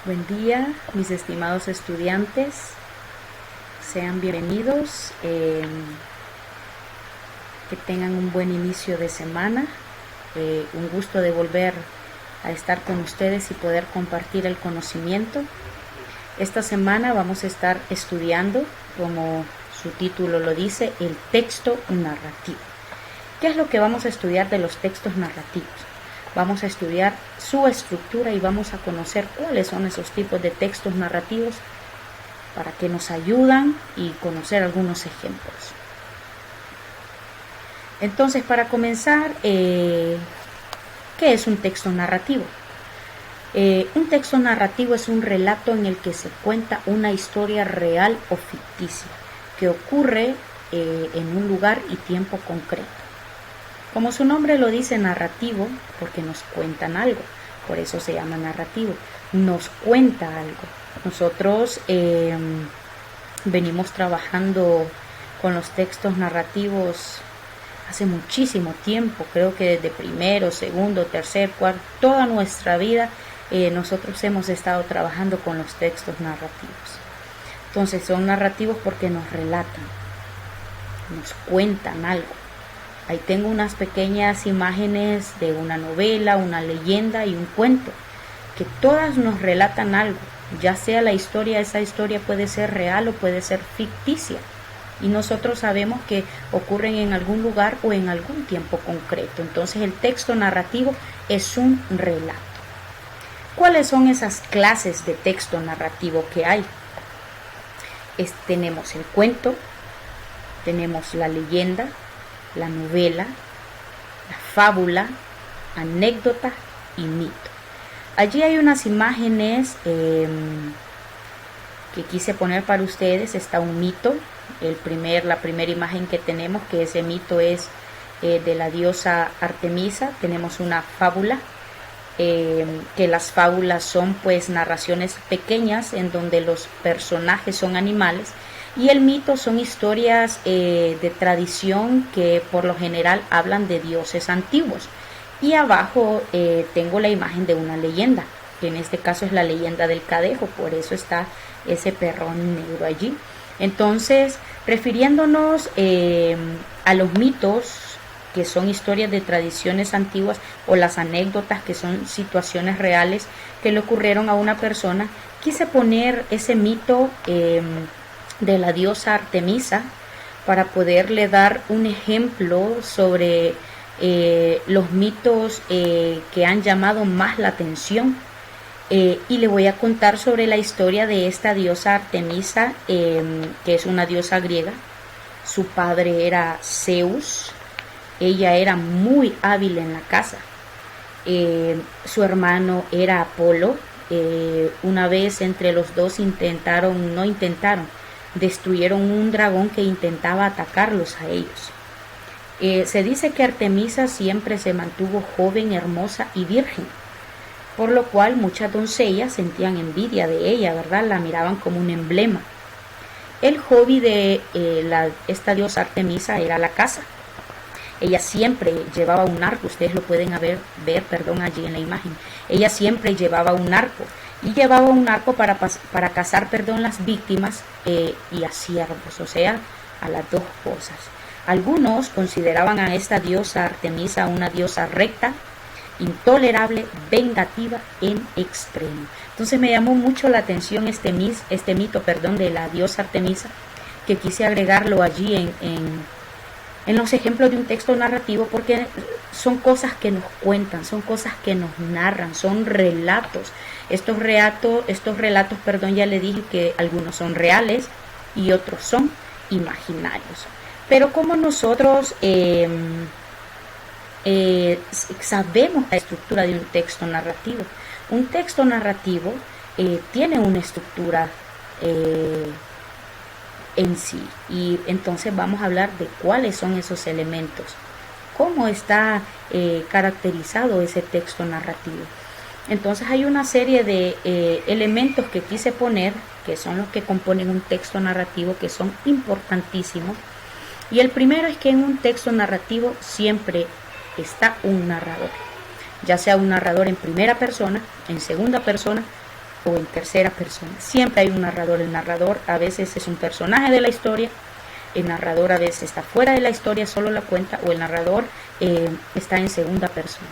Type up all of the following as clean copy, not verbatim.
Buen día, mis estimados estudiantes. Sean bienvenidos. Que tengan un buen inicio de semana. Un gusto de volver a estar con ustedes y poder compartir el conocimiento. Esta semana vamos a estar estudiando, como su título lo dice, el texto narrativo. ¿Qué es lo que vamos a estudiar de los textos narrativos? Vamos a estudiar su estructura y vamos a conocer cuáles son esos tipos de textos narrativos para que nos ayudan y conocer algunos ejemplos. Entonces, para comenzar, ¿qué es un texto narrativo? Un texto narrativo es un relato en el que se cuenta una historia real o ficticia que ocurre en un lugar y tiempo concreto. Como su nombre lo dice, narrativo, porque nos cuentan algo, por eso se llama narrativo, nos cuenta algo. Nosotros venimos trabajando con los textos narrativos hace muchísimo tiempo, creo que desde primero, segundo, tercer, cuarto, toda nuestra vida nosotros hemos estado trabajando con los textos narrativos. Entonces son narrativos porque nos relatan, nos cuentan algo. Ahí tengo unas pequeñas imágenes de una novela, una leyenda y un cuento, que todas nos relatan algo, ya sea la historia, esa historia puede ser real o puede ser ficticia. Y nosotros sabemos que ocurren en algún lugar o en algún tiempo concreto. Entonces el texto narrativo es un relato. ¿Cuáles son esas clases de texto narrativo que hay? Tenemos el cuento, tenemos la leyenda, la novela, la fábula, anécdota y mito. Allí hay unas imágenes que quise poner para ustedes. Está un mito, la primera imagen que tenemos, que ese mito es de la diosa Artemisa. Tenemos una fábula, que las fábulas son pues narraciones pequeñas en donde los personajes son animales. Y el mito son historias de tradición que por lo general hablan de dioses antiguos. Y abajo tengo la imagen de una leyenda, que en este caso es la leyenda del Cadejo, por eso está ese perrón negro allí. Entonces, refiriéndonos a los mitos, que son historias de tradiciones antiguas, o las anécdotas, que son situaciones reales que le ocurrieron a una persona, quise poner ese mito de la diosa Artemisa para poderle dar un ejemplo sobre los mitos que han llamado más la atención, y le voy a contar sobre la historia de esta diosa Artemisa, que es una diosa griega. Su padre era Zeus, ella era muy hábil en la caza. Su hermano era Apolo. Una vez entre los dos destruyeron un dragón que intentaba atacarlos a ellos. Se dice que Artemisa siempre se mantuvo joven, hermosa y virgen, por lo cual muchas doncellas sentían envidia de ella, ¿verdad? La miraban como un emblema. El hobby de esta diosa Artemisa era la caza. Ella siempre llevaba un arco, ustedes lo pueden ver allí en la imagen. Ella siempre llevaba un arco. Y llevaba un arco para cazar las víctimas y a siervos, o sea, a las dos cosas. Algunos consideraban a esta diosa Artemisa una diosa recta, intolerable, vengativa en extremo. Entonces me llamó mucho la atención este mito de la diosa Artemisa, que quise agregarlo allí en los ejemplos de un texto narrativo, porque son cosas que nos cuentan, son cosas que nos narran, son relatos. Estos relatos, ya le dije que algunos son reales y otros son imaginarios. Pero como nosotros sabemos la estructura de un texto narrativo, un texto narrativo tiene una estructura en sí, y entonces vamos a hablar de cuáles son esos elementos, cómo está caracterizado ese texto narrativo. Entonces hay una serie de elementos que quise poner, que son los que componen un texto narrativo, que son importantísimos. Y el primero es que en un texto narrativo siempre está un narrador, ya sea un narrador en primera persona, en segunda persona o en tercera persona. Siempre hay un narrador. El narrador a veces es un personaje de la historia, el narrador a veces está fuera de la historia, solo la cuenta, o el narrador está en segunda persona.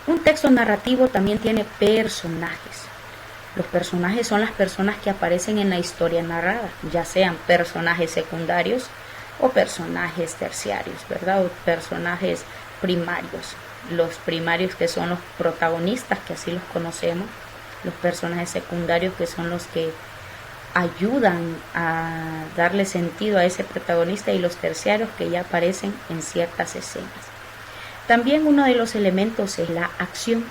Un texto narrativo también tiene personajes. Los personajes son las personas que aparecen en la historia narrada, ya sean personajes secundarios o personajes terciarios, ¿verdad? O personajes primarios. Los primarios, que son los protagonistas, que así los conocemos. Los personajes secundarios, que son los que ayudan a darle sentido a ese protagonista, y los terciarios, que ya aparecen en ciertas escenas. También uno de los elementos es la acción.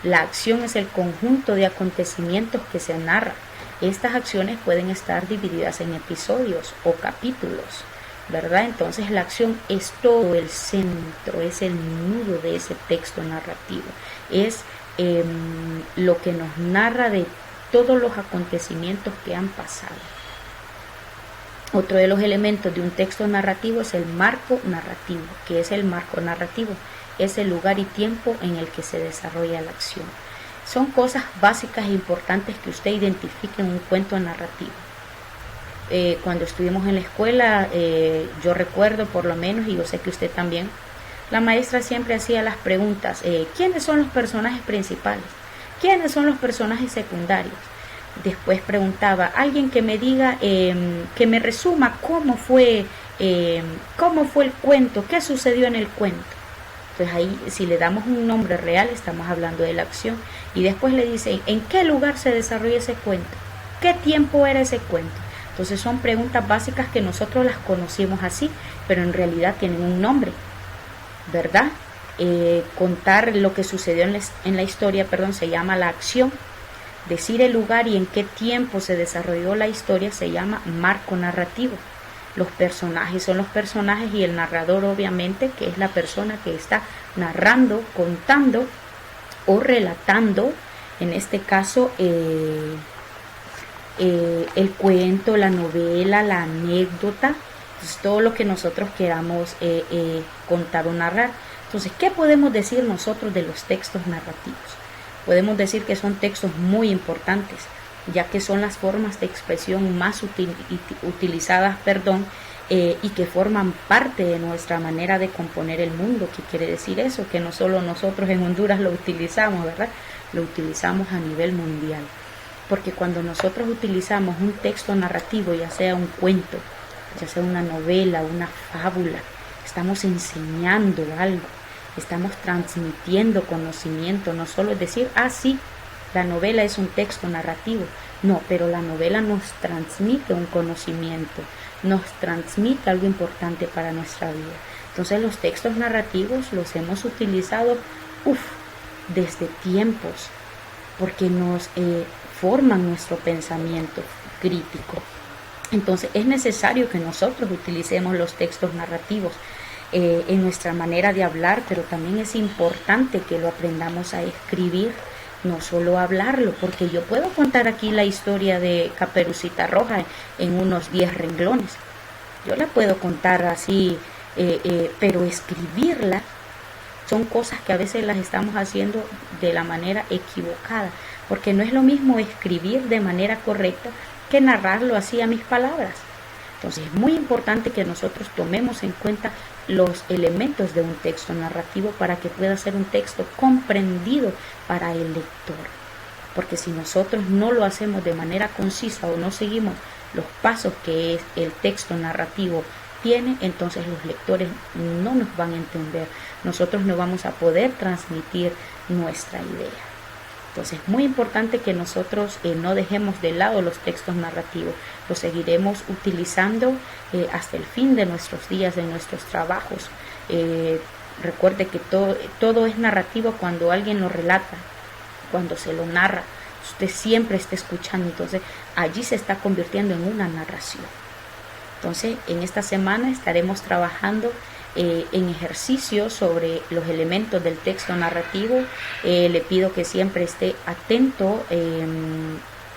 La acción es el conjunto de acontecimientos que se narra. Estas acciones pueden estar divididas en episodios o capítulos, ¿verdad? Entonces la acción es todo el centro, es el nudo de ese texto narrativo. Es lo que nos narra de todos los acontecimientos que han pasado. Otro de los elementos de un texto narrativo es el marco narrativo. ¿Qué es el marco narrativo? Es el lugar y tiempo en el que se desarrolla la acción. Son cosas básicas e importantes que usted identifique en un cuento narrativo. Cuando estuvimos en la escuela, yo recuerdo por lo menos, y yo sé que usted también, la maestra siempre hacía las preguntas: ¿quiénes son los personajes principales? ¿Quiénes son los personajes secundarios? Después preguntaba: alguien que me diga, que me resuma cómo fue el cuento, qué sucedió en el cuento. Entonces ahí, si le damos un nombre real, estamos hablando de la acción. Y después le dicen: ¿en qué lugar se desarrolla ese cuento? ¿Qué tiempo era ese cuento? Entonces son preguntas básicas que nosotros las conocimos así, pero en realidad tienen un nombre, ¿verdad? Contar lo que sucedió en la historia, se llama la acción. Decir el lugar y en qué tiempo se desarrolló la historia se llama marco narrativo. Los personajes son los personajes, y el narrador, obviamente, que es la persona que está narrando, contando o relatando, en este caso el cuento, la novela, la anécdota, pues todo lo que nosotros queramos contar o narrar. Entonces, ¿qué podemos decir nosotros de los textos narrativos? Podemos decir que son textos muy importantes, ya que son las formas de expresión más utilizadas, y que forman parte de nuestra manera de componer el mundo. ¿Qué quiere decir eso? Que no solo nosotros en Honduras lo utilizamos, ¿verdad? Lo utilizamos a nivel mundial. Porque cuando nosotros utilizamos un texto narrativo, ya sea un cuento, ya sea una novela, una fábula, estamos enseñando algo, estamos transmitiendo conocimiento. No solo es decir: sí, la novela es un texto narrativo. No, pero la novela nos transmite un conocimiento, nos transmite algo importante para nuestra vida. Entonces los textos narrativos los hemos utilizado desde tiempos, porque nos forman nuestro pensamiento crítico. Entonces es necesario que nosotros utilicemos los textos narrativos en nuestra manera de hablar, pero también es importante que lo aprendamos a escribir, no solo hablarlo, porque yo puedo contar aquí la historia de Caperucita Roja en unos 10 renglones. Yo la puedo contar así, pero escribirla son cosas que a veces las estamos haciendo de la manera equivocada, porque no es lo mismo escribir de manera correcta que narrarlo así a mis palabras. Entonces es muy importante que nosotros tomemos en cuenta los elementos de un texto narrativo para que pueda ser un texto comprendido para el lector. Porque si nosotros no lo hacemos de manera concisa o no seguimos los pasos que el texto narrativo tiene, entonces los lectores no nos van a entender. Nosotros no vamos a poder transmitir nuestra idea. Entonces es muy importante que nosotros no dejemos de lado los textos narrativos. Los seguiremos utilizando hasta el fin de nuestros días, de nuestros trabajos. Recuerde que todo es narrativo cuando alguien lo relata, cuando se lo narra. Usted siempre está escuchando, entonces allí se está convirtiendo en una narración. Entonces en esta semana estaremos trabajando en ejercicios sobre los elementos del texto narrativo. Le pido que siempre esté atento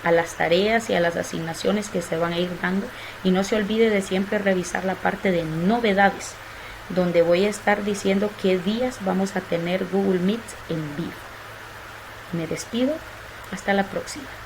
a las tareas y a las asignaciones que se van a ir dando, y no se olvide de siempre revisar la parte de novedades, donde voy a estar diciendo qué días vamos a tener Google Meet en vivo. Me despido, Hasta la próxima.